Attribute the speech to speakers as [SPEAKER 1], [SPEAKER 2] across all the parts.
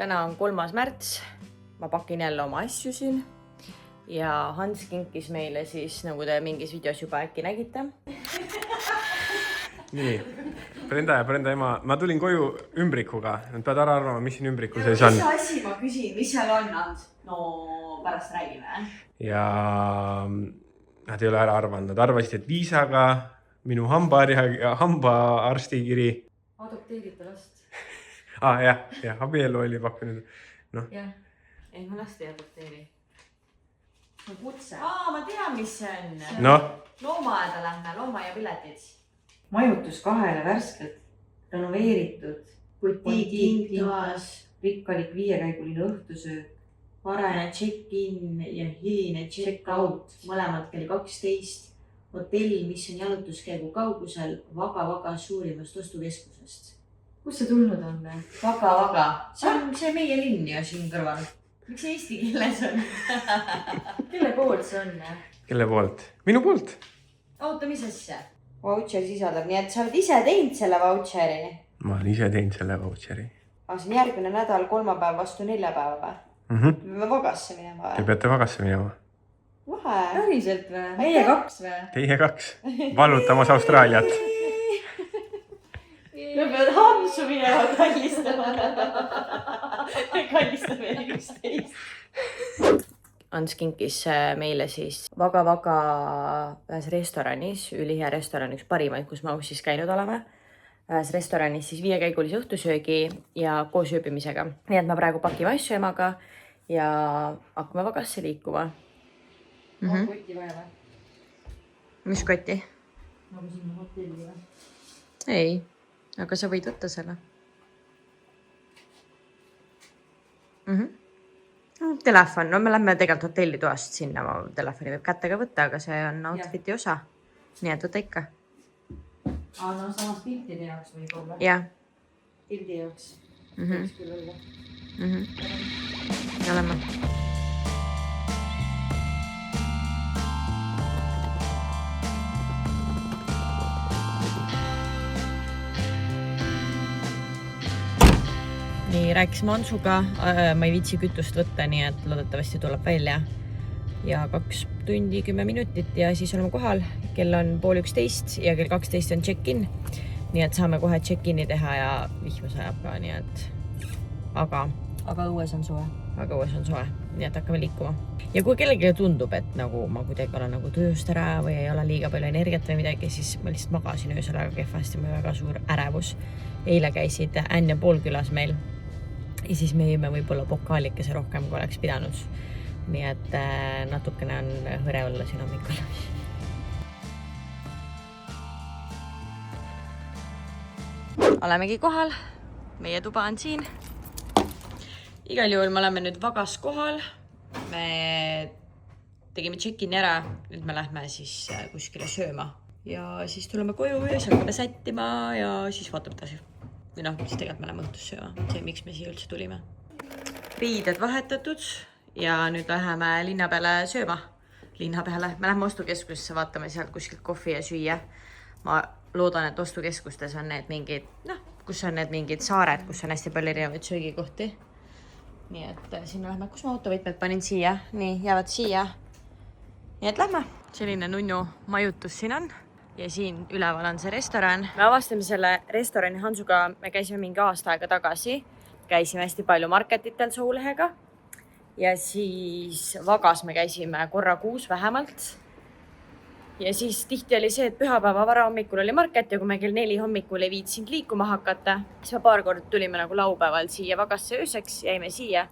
[SPEAKER 1] täna on 3. märts, ma pakin jälle oma asju siin ja Hans kinkis meile siis, nagu te mingis videos juba äkki nägite.
[SPEAKER 2] Nii, Brenda ema, ma tulin koju ümbrikuga, nad peavad ära arvama, mis siin ümbriku sees on.
[SPEAKER 1] Mis asi ma küsin, mis seal on, Hans? No pärast räägime.
[SPEAKER 2] Ja nad ei ole ära arvanud, nad arvasid, et viisaga minu hambaarsti kiri.
[SPEAKER 1] Adopteerite last.
[SPEAKER 2] Jah, abielu oli pakkunud. No.
[SPEAKER 1] Jah, ei ma last ei adopteeri. See on kutse. Ma tean, mis see on.
[SPEAKER 2] No.
[SPEAKER 1] Loomaaeda lähme, loomaaia-piletid. Majutus 2 värskelt, renoveeritud, butiik-toas, rikkalik 5-käiguline õhtusöök, varene check-in ja hiline check-out, mõlemad kell 12, hotell, mis on jalutuskäigu kaugusel Vaga-Vaga suurimast ostukeskusest. Kus see tulnud on? Vaga-Vaga. See on see meie linn ju siin kõrval. Miks see eesti keeles on? Kelle poolt see on?
[SPEAKER 2] Kelle poolt? Minu poolt.
[SPEAKER 1] Oota, mis asja? Voucher sisaldab, nii et sa oled ise teinud selle voucheri?
[SPEAKER 2] Ma olen ise teinud selle voucheri.
[SPEAKER 1] See on järgmine nädal 3 päev vastu 4 päeva või? Me peame Vagasse minema või?
[SPEAKER 2] Te peate Vagasse minema.
[SPEAKER 1] Vahe. Päriselt või? Meie 2 või?
[SPEAKER 2] Teie 2. Valutamas Austraaliat.
[SPEAKER 1] Me peavad Hansu minema kallistama. Kallistame üksteist. Hans kinkis meile siis Vaga-Vaga ühes restoranis, ülihea restoran, üks parimaid, kus ma siis käinud oleme. Ühes restoranis siis 5-käigulise õhtusöögi ja koos ööbimisega. Nii et ma praegu pakime asju emaga ja hakkame Vagasse liikuma. Kotti vaja või? Mis kotti? Nagu sinna hotelli või? Ei, aga sa võid võtta selle. Telefon, no me lähme tegelikult hotellitoast sinna, telefoni võib kättega võtta, aga see on outfiti osa. Nii et võta ikka. No samas piltide jaoks võib olla. Jah. Pildi jaoks. Võiks küll olla. Oleme. Nii, rääkisime Hansuga, ma ei viitsi kütust võtta, nii et loodetavasti tuleb välja. Ja 2 tundi 10 minutit ja siis oleme kohal. Kell on 10:30 ja kell 12 on check-in. Nii et saame kohe check-in'i teha ja vihma sajab ka, nii et... Aga õues on soe. Nii et hakkame liikuma. Ja kui kellelegi tundub, et nagu ma kuidagi olen nagu tujust ära või ei ole liiga palju energiat või midagi, siis ma lihtsalt magasin öösel väga kehvasti, ma väga suur ärevus. Eile käisid Ann ja Paul külas meil. Ja siis me jõime võib-olla pokaalikese rohkem, kui oleks pidanud. Nii et natukene on hõre olla siin hommikul. Olemegi kohal. Meie tuba on siin. Igal juhul me oleme nüüd Vagas kohal. Me tegime check-in ära. Nüüd me lähme siis kuskile sööma. Ja siis tuleme koju ja siis hakkame sättima ja siis vaatame edasi. Või noh, siis tegelikult me läheme õhtus sööma. See, miks me siia üldse tulime. Riided vahetatud ja nüüd läheme linna peale sööma. Me läheme ostukeskusesse, vaatame sealt kuskilt kohvi ja süüa. Ma loodan, et ostukeskustes on need mingid, kus on need mingid saared, kus on hästi palju erinevaid söögikohti. Nii et sinna lähme, kus ma autovõtmed panin siia. Nii, jäävad siia. Nii et lähme. Selline nunnu majutus siin on. Ja siin üleval on see restoran. Me avastame selle restorani Hansuga, me käisime mingi aasta aega tagasi. Käisime hästi palju marketitel Soulehega. Ja siis Vagas me käisime korra kuus vähemalt. Ja siis tihti oli see, et pühapäeva varahommikul oli market ja kui me kell 4 hommikul ei viitsinud liikuma hakata, siis me paar korda tulime nagu laupäeval siia Vagasse ööseks, jäime siia.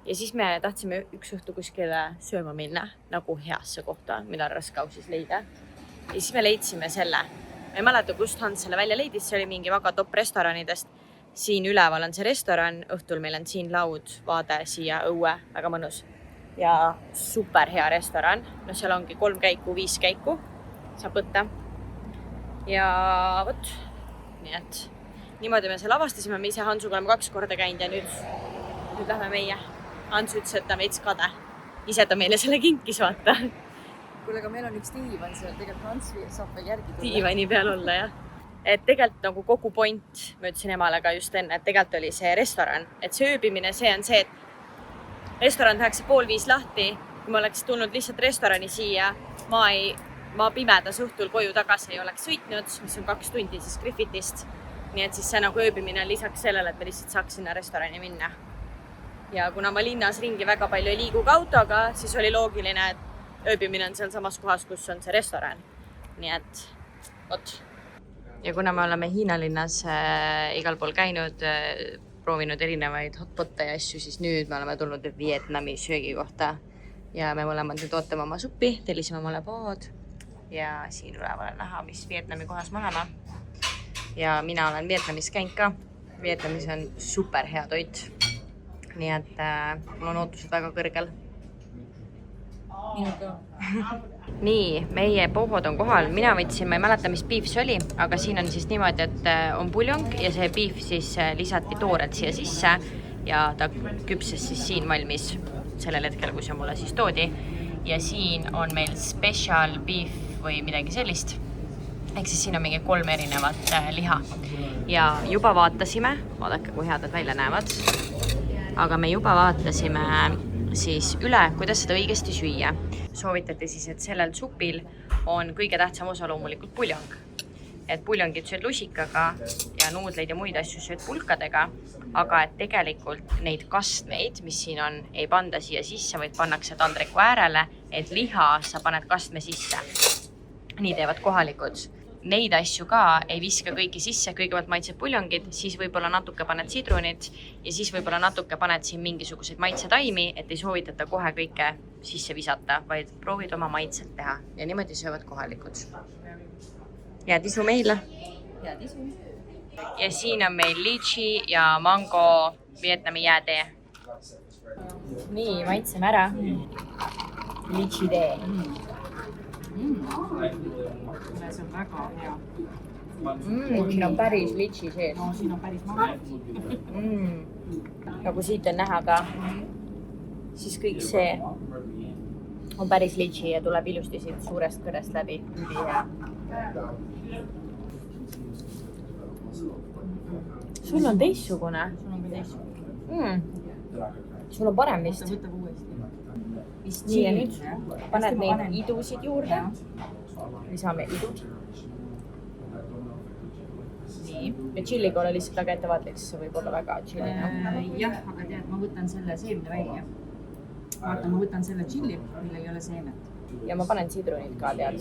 [SPEAKER 1] Ja siis me tahtsime üks õhtu kuskile sööma minna, nagu heasse kohta, mida on raske ausis leida. Ja siis me leidsime selle. Ma ei mäleta, kust Hans selle välja leidis, see oli mingi väga top restoranidest. Siin üleval on see restoran, õhtul meil on siin laud, vaade siia õue, väga mõnus. Ja super hea restoran. No seal ongi 3 käiku, 5 käiku. Saab võtta. Ja võt. Nii et niimoodi me seal avastasime. Me ise Hansuga oleme 2 korda käinud ja nüüd lähme meie. Hans ütles, et ta veits kade. Ise ta meile selle kinkis vaata.
[SPEAKER 3] Kuule, aga meil on üks diivan seal, tegelikult Hans saab veel järgi tulla.
[SPEAKER 1] Diivani peal olla, jah. et tegelikult nagu kogu point, ma ütlesin emale ka just enne, et tegelikult oli see restoran, et see ööbimine, see on see, et restoran tehakse 4:30 lahti. Kui ma oleks tulnud lihtsalt restorani siia, ma pimedas õhtul koju tagasi ei oleks sõitnud, mis on 2 tundi siis Griffithist. Nii et siis see nagu ööbimine on lisaks sellele, et me lihtsalt saaks sinna restorani minna. Ja kuna ma linnas ringi väga palju ei liigu ka autoga, siis oli loogiline, et ööbimine on seal samas kohas, kus on see restoran. Nii et, oot. Ja kuna me oleme Hiina linnas igal pool käinud, proovinud erinevaid hotpotte ja asju, siis nüüd me oleme tulnud Vietnami söögi kohta. Ja me mõlemad nüüd ootame oma suppi, tellisime omale pood. Ja siin üleval on näha, mis Vietnami kohas me oleme. Ja mina olen Vietnamis käinud ka. Vietnamis on super hea toit. Nii et mul on ootused väga kõrgel. Nii, meie pood on kohal. Mina võtsin, ma ei mäleta, mis beef see oli, aga siin on siis niimoodi, et on puljong ja see beef siis lisati toorelt siia sisse ja ta küpses siis siin valmis sellel hetkel, kui see mulle siis toodi. Ja siin on meil special beef või midagi sellist. Ehk siis siin on mingi 3 erinevat liha. Ja juba vaatasime, vaadake kui head nad välja näevad, aga me juba vaatasime siis üle, kuidas seda õigesti süüa. Soovitati siis, et sellel supil on kõige tähtsam osa loomulikult puljong. Et puljongid sööd lusikaga ja nuudleid ja muid asju sööd pulkadega, aga et tegelikult neid kastmeid, mis siin on, ei panda siia sisse, vaid pannakse taldriku äärele, et liha sa paned kastme sisse. Nii teevad kohalikud. Neid asju ka ei viska kõiki sisse, kõigepealt maitsed puljongid, siis võib-olla natuke paned sidrunit ja siis võib-olla natuke paned siin mingisuguseid maitsetaimi, et ei soovitata kohe kõike sisse visata, vaid proovid oma maitselt teha ja niimoodi söövad kohalikud. Head isu meile. Head isu. Ja siin on meil litši ja mango Vietnami jäätee. Nii, maitseme ära. Litši tee.
[SPEAKER 3] See on väga hea.
[SPEAKER 1] Siin on päris litši sees.
[SPEAKER 3] No, siin on päris maha.
[SPEAKER 1] Nagu siit on näha ka, siis kõik see on päris litši ja tuleb ilusti siit suurest kõrest läbi. Ülihea. Sul on teistsugune.
[SPEAKER 3] Sul on ka teistsugune.
[SPEAKER 1] Sul on parem vist.
[SPEAKER 3] Võtab uuesti.
[SPEAKER 1] Nii ja nüüd paned neid idusid juurde. Lisame idud. Nii. Ja chilliga ole lihtsalt väga ettevaatlik, siis see võib olla väga chillina.
[SPEAKER 3] Jah, aga tead, ma võtan selle seemne välja. Vaata, ma võtan selle chilli, millel ei ole seemet.
[SPEAKER 1] Ja ma panen sidrunit ka tead.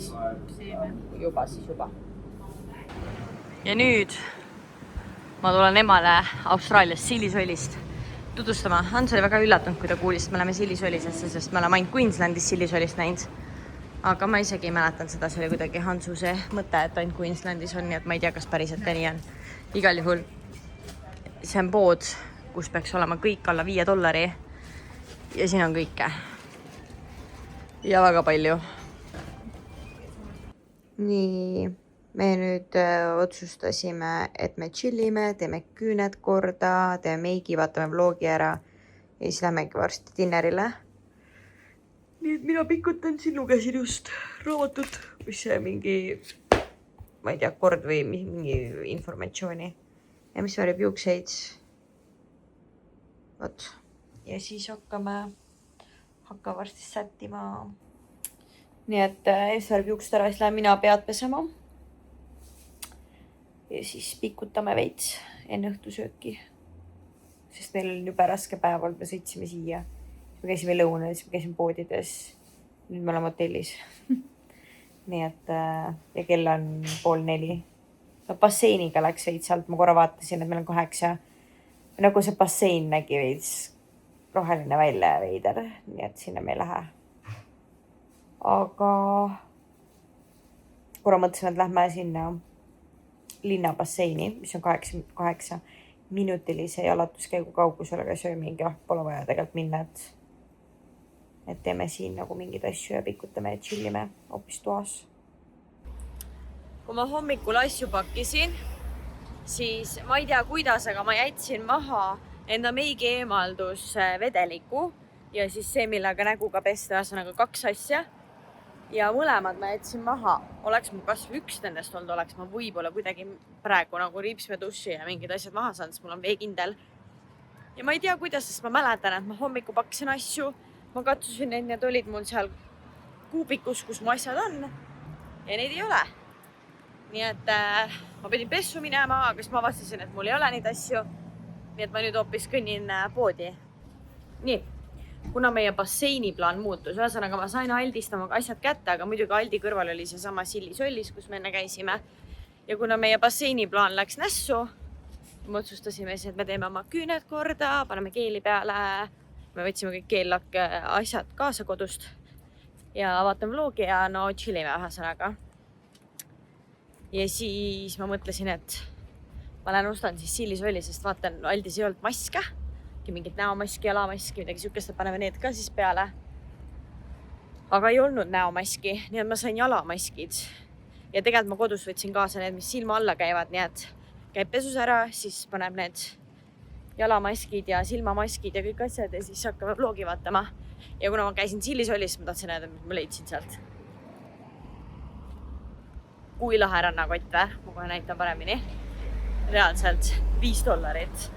[SPEAKER 3] Seeme.
[SPEAKER 1] Juba siis juba. Ja nüüd ma tulen emale Austraaliast Sillisoilist tutvustama. Hans oli väga üllatunud, kui ta kuulis, et me oleme Sillisoilisesse, sest me oleme ainult Queenslandis Sillisoilist näinud. Aga ma isegi ei mäletan seda, see oli kuidagi Hansu see mõte, et ainult Queenslandis on, nii et ma ei tea, kas päriselt ka nii on. Igal juhul see on pood, kus peaks olema kõik alla $5 ja siin on kõike. Ja väga palju. Nii, me nüüd otsustasime, et me chillime, teeme küüned korda, teeme meigi, vaatame vlogi ära ja siis lähmegi varsti dinnerile. Nii et mina pikutan siin, lugesin just raamatut, mis see mingi, ma ei tea, kord või mingi informatsiooni. Ja mis väärib juukseid. Võt. Ja siis hakkame varsti sättima. Nii et ees väärib juuksed ära, siis lähen mina pead pesema. Ja siis pikutame veits enne õhtusööki. Sest meil oli juba raske päeval, me sõitsime siia. Me käisime lõunal, siis me käisime poodides. Nüüd me oleme hotellis. Nii et ja kell on 3:30. No basseiniga läks veits alt. Ma korra vaatasin, et meil on 8. Nagu see bassein nägi veits roheline välja ja veider. Nii et sinna me ei lähe. Aga korra mõtlesime, et lähme sinna linnabasseini, mis on 8 minutilise jalatuskäigu kaugusele söömingi. Pole vaja tegelikult minna, et teeme siin nagu mingid asju ja pikutame ja chillime hoopis toas. Kui ma hommikul asju pakkisin, siis ma ei tea kuidas, aga ma jätsin maha enda meigi eemaldus vedeliku ja siis see, millega näguga pesta, ühesõnaga 2 asja. ja mõlemad ma jätsin maha. Oleks mul kas või üks nendest olnud, oleks ma võib-olla kuidagi praegu nagu riipsmeduši ja mingid asjad maha saanud, sest mul on veekindel. Ja ma ei tea, kuidas, sest ma mäletan, et ma hommiku pakkisin asju, ma katsusin neid, need olid mul seal kuubikus, kus mu asjad on ja neid ei ole. Nii et ma pidin pessu minema, aga siis ma avastasin, et mul ei ole neid asju. Nii et ma nüüd hoopis kõnnin poodi. Nii, kuna meie basseini plaan muutus, ühesõnaga ma sain Aldist oma asjad kätte, aga muidugi Aldi kõrval oli see sama Sillis-Ollis, kus me enne käisime. Ja kuna meie basseini plaan läks nässu, me otsustasime siis, et me teeme oma küüned korda, paneme keeli peale. Me võtsime kõik keellakke asjad kaasa kodust ja vaatame vlogi ja no chillime ühesõnaga. Ja siis ma mõtlesin, et ma lähen ostan siis Sillis-Olli, sest vaatan, Aldis ei olnud maske, mingit näomaski, jalamaski, midagi sükest, paneme need ka siis peale. Aga ei olnud näomaski, nii et ma sain jalamaskid. Ja tegelikult ma kodus võtsin kaasa need, mis silma alla käivad, nii et käib pesus ära, siis paneb need jalamaskid ja silmamaskid ja kõik asjad ja siis hakkame vlogi vaatama. Ja kuna ma käisin Sillis-Ollis, ma tahtsin näidata, mis ma leidsin sealt. Kui lahe rannakott või? Ma kohe näitan paremini. Reaalselt $5.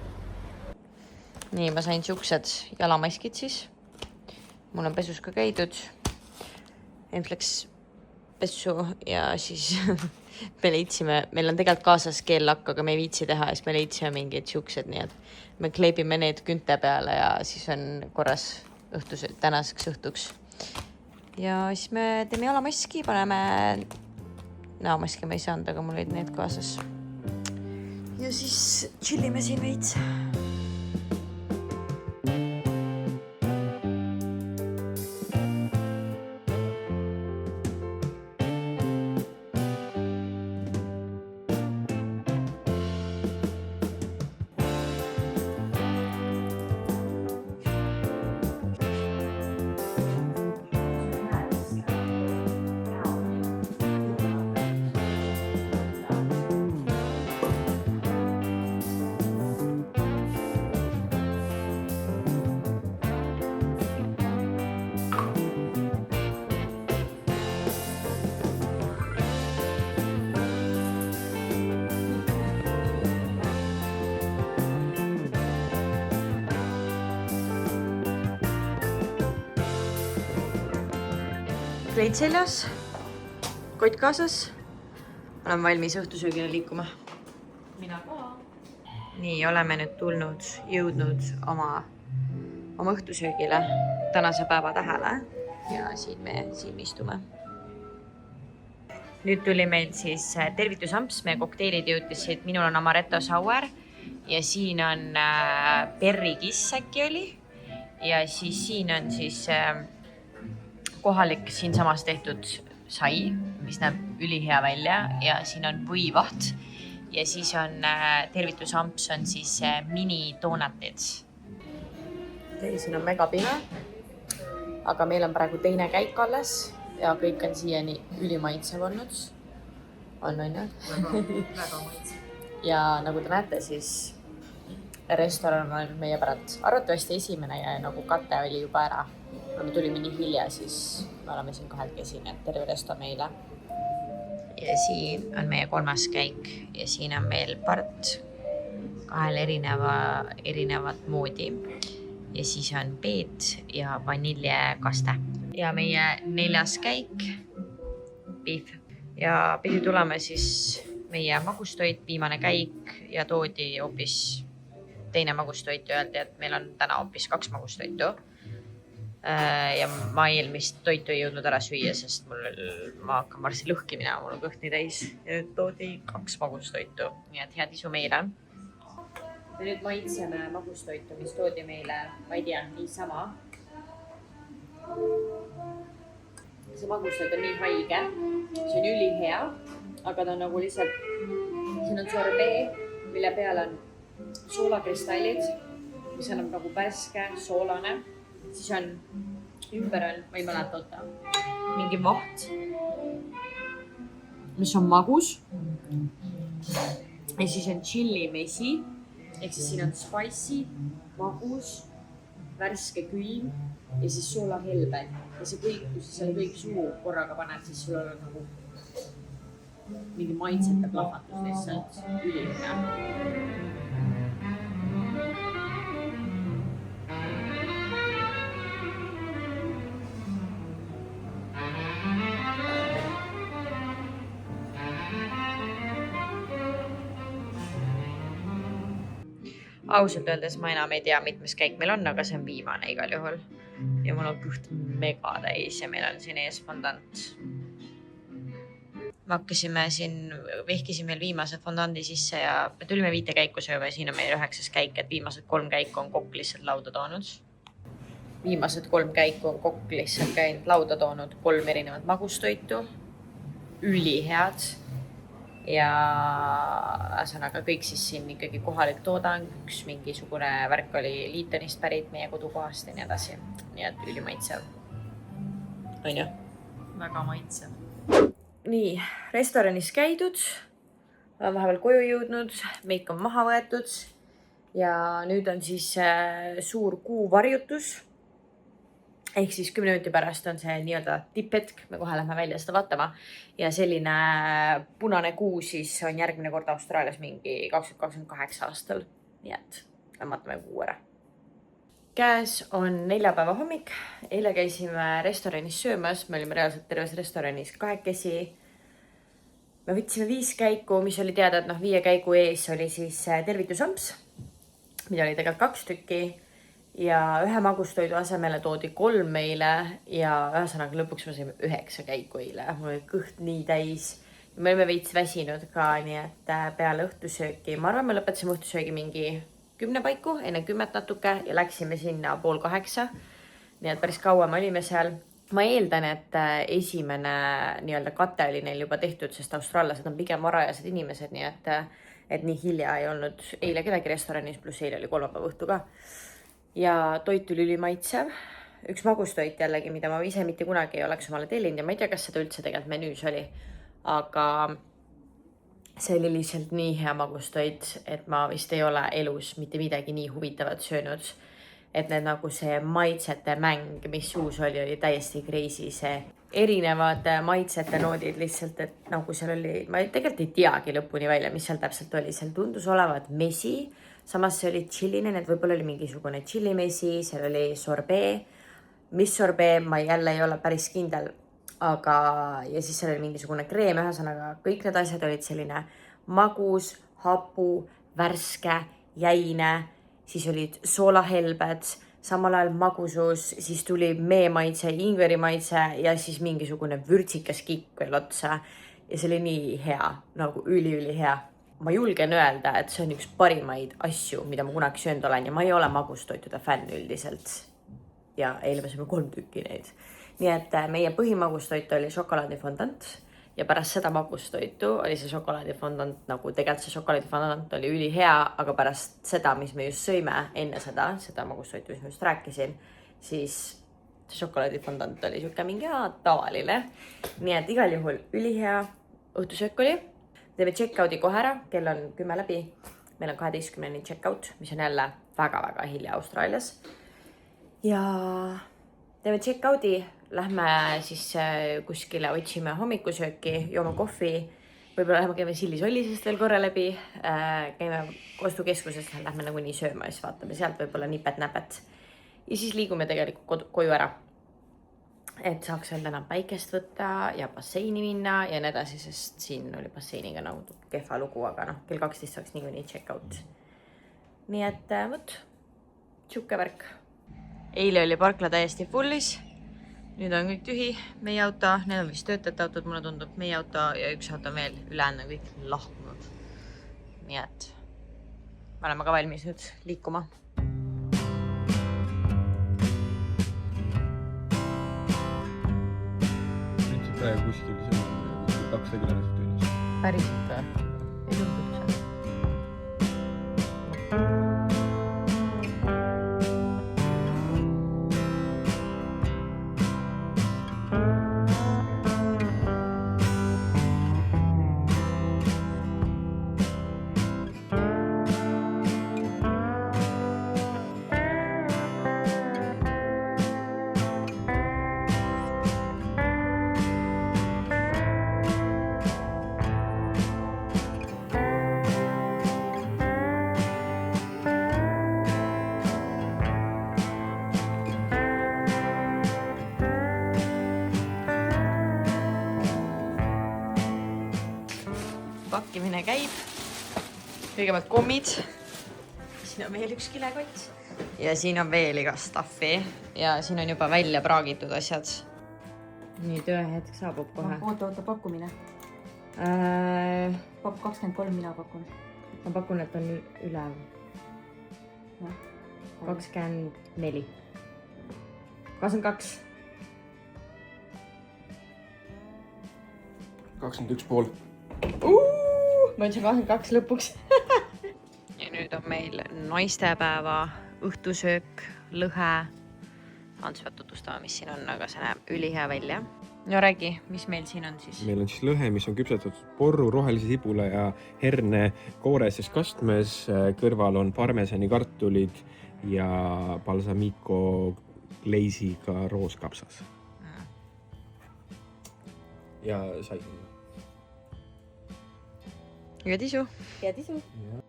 [SPEAKER 1] Nii, ma sain siuksed jalamaskid siis. Mul on pesus ka käidud. Ems läks pessu ja siis me leidsime, meil on tegelikult kaasas keellakk, aga me ei viitsi teha, siis me leidsime mingid siuksed, nii et me kleebime need künte peale ja siis on korras tänaseks õhtuks. Ja siis me teeme jalamaski, paneme näomaski ma ei saanud, aga mul olid need kaasas. Ja siis chillime siin veits. Kleit seljas, kott kaasas. Olen valmis õhtusöögile liikuma. Mina ka. Nii, oleme nüüd jõudnud oma õhtusöögile tänase päeva tähele ja siin me istume. Nüüd tuli meil siis tervitusamps, meie kokteilid jõutisid, minul on amaretto sour ja siin on perrikiss äkki oli ja siis siin on siis kohalik siinsamas tehtud sai, mis näeb ülihea välja ja siin on võivaht ja siis on tervitusamps on siis mini doonatid. Siin on megapime, aga meil on praegu teine käik alles ja kõik on siiani ülimaitsev olnud. On ju? Väga maitsev. Ja nagu te näete, siis restoran on meie päralt. Arvatavasti esimene ja nagu kate oli juba ära. Kui me tulime nii hilja, siis me oleme siin kahekesi, nii et terve resto meile. Ja siin on meie 3. käik ja siin on meil part 2 erinevat moodi. Ja siis on peet ja vaniljekaste. Ja meie 4. käik, beef. Ja pidi tulema siis meie magustoit, viimane käik ja toodi hoopis teine magustoit ja öeldi, et meil on täna hoopis 2 magustoitu. Ja ma eelmist toitu ei jõudnud ära süüa, sest ma hakkan varsti lõhki minema, mul on kõht nii täis. Ja nüüd toodi 2 magustoitu, nii et head isu meile. Ja nüüd maitseme magustoitu, mis toodi meile, ma ei tea, niisama. See magustoit on nii haige, see on ülihea, aga ta on nagu lihtsalt, siin on sorbet, mille peal on soolakristallid, mis annab nagu värske, soolane. Siis on ümber on, ma ei mäleta, mingi vaht, mis on magus. Ja siis on chili mesi, ehk siis siin on spicy, magus, värske külm ja siis soolahelbed ja see kõik, kui sa selle kõik suu korraga paned, siis sul on nagu mingi maitsete plahvatus lihtsalt ülimine. Ausalt öeldes ma enam ei tea, mitmes käik meil on, aga see on viimane igal juhul. Ja mul on kõht mega täis ja meil on siin ees fondant. Me hakkasime siin, vihkisime meil viimase fondandi sisse ja me tulime 5 käiku sööma ja siin on meil 9. käik, et viimased 3 käiku on kokk lihtsalt lauda toonud. Viimased 3 käiku on kokk lihtsalt käinud lauda toonud 3 erinevat magustoitu. Ülihead. Ja ühesõnaga kõik siis siin ikkagi kohalik toodang, üks mingisugune värk oli Liitonist pärit meie kodukohast ja nii edasi. Nii et ülimaitsev. On ju?
[SPEAKER 3] Väga maitsev.
[SPEAKER 1] Nii, restoranis käidud, olen vahepeal koju jõudnud, meik on maha võetud ja nüüd on siis suur kuuvarjutus. Ehk siis 10 minuti pärast on see nii-öelda tipphetk, me kohe lähme välja seda vaatama ja selline punane kuu siis on järgmine kord Austraalias mingi 2028 aastal, nii et vaatame kuu ära. Käes on neljapäeva hommik, eile käisime restoranis söömas, me olime reaalselt terves restoranis 2. Me võtsime 5 käiku, mis oli teada, et 5 käigu ees oli siis tervitusamps, mida oli tegelikult 2 tükki. Ja 1 magustoidu asemele toodi 3 meile ja ühesõnaga lõpuks me saime 9 käiku eile. Mul oli kõht nii täis. Me olime veits väsinud ka, nii et peale õhtusööki. Ma arvan, me lõpetasime õhtusöögi mingi 10 paiku, enne 10 natuke ja läksime sinna 7:30. Nii et päris kaua me olime seal. Ma eeldan, et esimene nii-öelda kate oli neil juba tehtud, sest austraallased on pigem varajased inimesed, nii et nii hilja ei olnud eile kedagi restoranis, pluss eile oli kolmapäeva õhtu ka. Ja toit oli ülimaitsev. Üks magustoit jällegi, mida ma ise mitte kunagi ei oleks omale tellinud ja ma ei tea, kas seda üldse tegelikult menüüs oli. Aga see oli lihtsalt nii hea magustoit, et ma vist ei ole elus mitte midagi nii huvitavat söönud. Et need nagu see maitsete mäng, mis suus oli täiesti crazy. See erinevad maitsete noodid lihtsalt, et nagu seal oli, ma tegelikult ei teagi lõpuni välja, mis seal täpselt oli. Seal tundus olevat mesi. Samas see oli tšilline, need võib-olla oli mingisugune tšillimesi, seal oli sorbee. Mis sorbee, ma jälle ei ole päris kindel, aga ja siis seal oli mingisugune kreem, ühesõnaga kõik need asjad olid selline magus, hapu, värske, jäine, siis olid soolahelbed, samal ajal magusus, siis tuli meemaitse, ingveri maitse ja siis mingisugune vürtsikas kikk veel otsa ja see oli nii hea, nagu üli hea. Ma julgen öelda, et see on üks parimaid asju, mida ma kunagi söönud olen ja ma ei ole magustoitude fänn üldiselt. Ja eile me saime 3 tükki neid. Nii et meie põhimagustoit oli šokolaadifondant ja pärast seda magustoitu oli see šokolaadifondant, nagu tegelikult see šokolaadifondant oli ülihea, aga pärast seda, mis me just sõime enne seda magustoitu, mis ma just rääkisin, siis see šokolaadifondant oli siuke mingi tavaline. Nii et igal juhul ülihea õhtusöök oli. Teeme check-out'i kohe ära, kell on 10 läbi. Meil on 12 check-out, mis on jälle väga hilja Austraalias. Ja teeme check-out'i, lähme siis kuskile otsime hommikusööki, joome kohvi. Võib-olla lähme käime Sillisollisest veel korra läbi. Käime ostukeskusest, lähme nagu nii sööma ja siis vaatame sealt võib-olla nipet-näpet. Ja siis liigume tegelikult koju ära. Et saaks veel täna päikest võtta ja basseini minna ja nii edasi, sest siin oli basseiniga nagu kehva lugu, aga kell 12 saaks niikuinii check-out. Nii et võt, siuke värk. Eile oli parkla täiesti fullis. Nüüd on kõik tühi. Meie auto, need on vist töötajate autod, mulle tundub meie auto ja üks auto veel ülejäänud on kõik lahkunud. Nii et me oleme ka valmis nüüd liikuma.
[SPEAKER 2] Praegu kuskil 200 kilomeetrit tunnis.
[SPEAKER 1] Päriselt või? Ei tundub see. rääkimine käib. Kõigepealt kommid. Siin on veel üks kilekott. Ja siin on veel iga stuffi. Ja siin on juba välja praagitud asjad. Nii, tööhetk saabub kohe.
[SPEAKER 3] Oota, pakkumine. Pakku 23, mina pakun.
[SPEAKER 1] Ma pakun, et on ülev. 24. 22.
[SPEAKER 2] 21,5.
[SPEAKER 1] Ma ütlesin 22 lõpuks. Ja nüüd on meil naistepäeva õhtusöök, lõhe. Ants peab tutvustama, mis siin on, aga see näeb ülihea välja. No räägi, mis meil siin on siis?
[SPEAKER 2] Meil on siis lõhe, mis on küpsetatud porru, rohelise sibula ja herne kooreses kastmes. Kõrval on parmesani kartulid ja balsamico gleisiga rooskapsas. Ja sai.
[SPEAKER 1] Ja tisu.
[SPEAKER 3] Ja tisu.
[SPEAKER 2] Ja